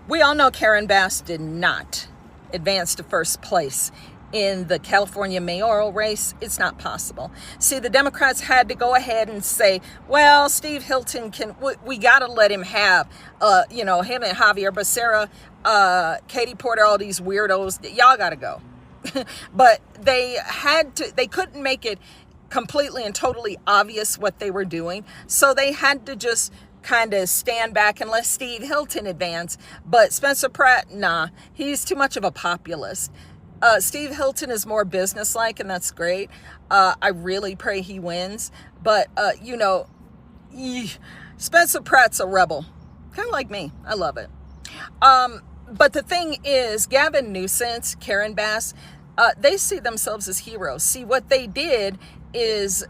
We all know Karen Bass did not advance to first place in the California mayoral race. It's not possible. See, the Democrats had to go ahead and say, well, Steve Hilton we got to let him have, him and Javier Becerra, Katie Porter, all these weirdos, y'all got to go. But they couldn't make it completely and totally obvious what they were doing. So they had to just kind of stand back and let Steve Hilton advance. But Spencer Pratt, nah, he's too much of a populist. Steve Hilton is more businesslike, and that's great. I really pray he wins. But, Spencer Pratt's a rebel. Kind of like me. I love it. But the thing is, Gavin Newsom, Karen Bass, they see themselves as heroes. See, what they did is,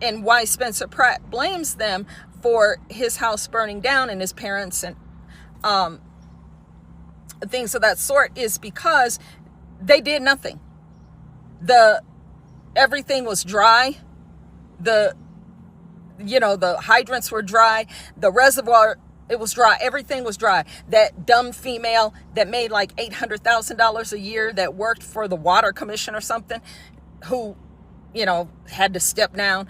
and why Spencer Pratt blames them for his house burning down and his parents and things of that sort, is because they did nothing. Everything was dry. The hydrants were dry. The reservoir, it was dry. Everything was dry. That dumb female that made like $800,000 a year that worked for the water commission or something, who, had to step down.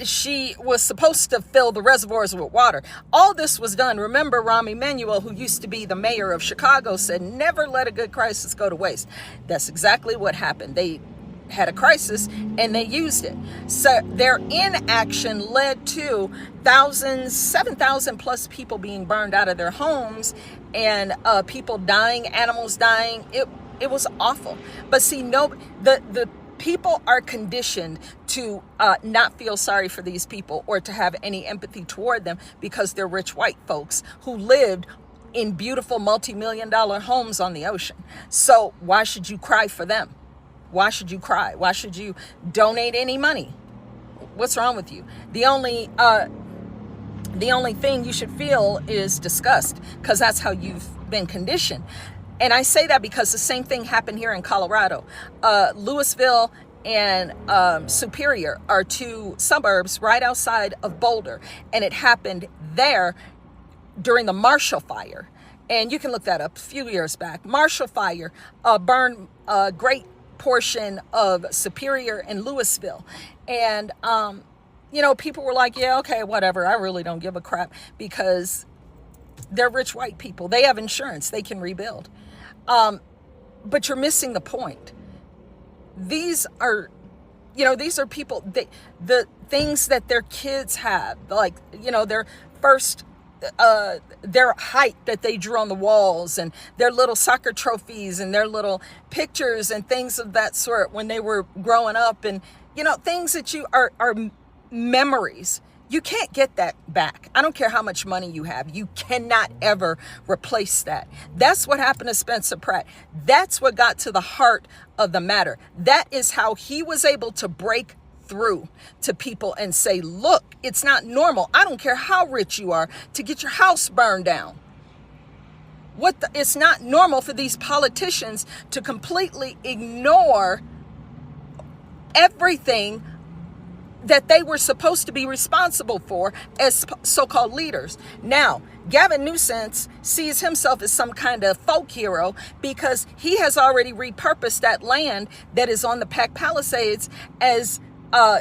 She was supposed to fill the reservoirs with water. All this was done. Remember, Rahm Emanuel, who used to be the mayor of Chicago, said, never let a good crisis go to waste. That's exactly what happened. They had a crisis and they used it. So their inaction led to 7,000 plus people being burned out of their homes, and people dying, animals dying. It was awful. But see, the people are conditioned to not feel sorry for these people or to have any empathy toward them because they're rich white folks who lived in beautiful multi-million-dollar homes on the ocean. So why should you cry for them? Why should you cry? Why should you donate any money? What's wrong with you? The only thing you should feel is disgust, because that's how you've been conditioned. And I say that because the same thing happened here in Colorado. Louisville and Superior are two suburbs right outside of Boulder. And it happened there during the Marshall Fire. And you can look that up a few years back. Marshall Fire burned a great portion of Superior and Louisville. And, people were like, yeah, okay, whatever. I really don't give a crap, because they're rich white people. They have insurance. They can rebuild. But you're missing the point. These are people, the things that their kids have, like, their first, their height that they drew on the walls, and their little soccer trophies and their little pictures and things of that sort when they were growing up, and, things that you are memories. You can't get that back. I don't care how much money you have. You cannot ever replace that. That's what happened to Spencer Pratt. That's what got to the heart of the matter. That is how he was able to break through to people and say, look, it's not normal. I don't care how rich you are to get your house burned down. It's not normal for these politicians to completely ignore everything that they were supposed to be responsible for as so-called leaders. Now, Gavin Newsom sees himself as some kind of folk hero because he has already repurposed that land that is on the Palisades as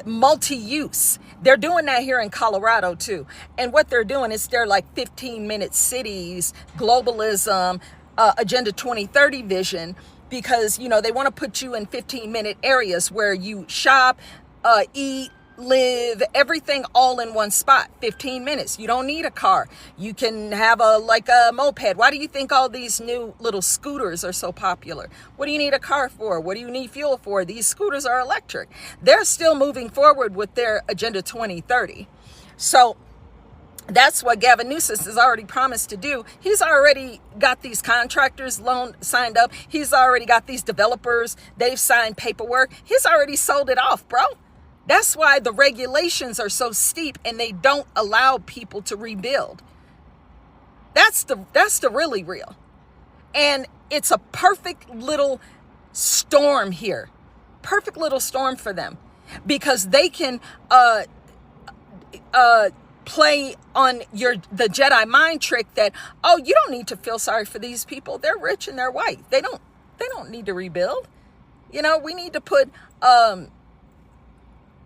multi-use. They're doing that here in Colorado too. And what they're doing is they're like 15-minute cities, globalism, Agenda 2030 vision, because, they want to put you in 15-minute areas where you shop, eat, live, everything all in one spot. 15 minutes. You don't need a car. You can have a moped. Why do you think all these new little scooters are so popular? What do you need a car for? What do you need fuel for? These scooters are electric. They're still moving forward with their Agenda 2030. So that's what Gavin Newsom has already promised to do. He's already got these contractors signed up. He's already got these developers. They've signed paperwork. He's already sold it off, bro. That's why the regulations are so steep and they don't allow people to rebuild. That's the really real. And it's a perfect little storm here. Perfect little storm for them, because they can play on the Jedi mind trick that, oh, you don't need to feel sorry for these people. They're rich and they're white. They don't need to rebuild. You know, we need to put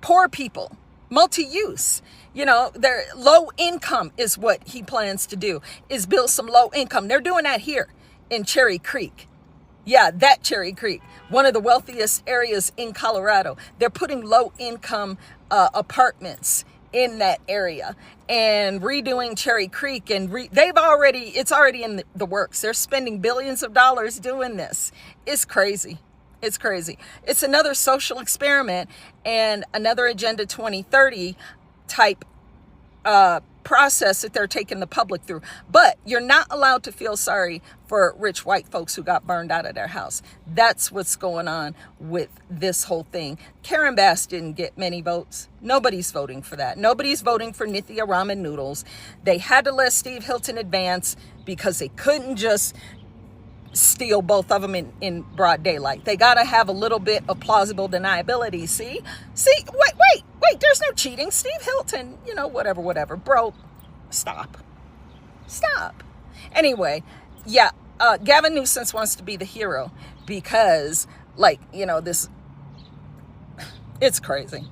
poor people, multi-use, you know, their low income is what he plans to do, is build some low income. They're doing that here in Cherry Creek. Yeah, that Cherry Creek, one of the wealthiest areas in Colorado. They're putting low income apartments in that area and redoing Cherry Creek, and it's already in the works. They're spending billions of dollars doing this. It's crazy. It's crazy. It's another social experiment and another Agenda 2030 type process that they're taking the public through. But you're not allowed to feel sorry for rich white folks who got burned out of their house. That's what's going on with this whole thing. Karen Bass didn't get many votes. Nobody's voting for that. Nobody's voting for Nithya ramen noodles. They had to let Steve Hilton advance because they couldn't just steal both of them in broad daylight. They got to have a little bit of plausible deniability. See, wait, there's no cheating. Steve Hilton, you know, whatever. Bro, stop. Anyway, yeah, Gavin Newsom wants to be the hero because, like, you know, it's crazy.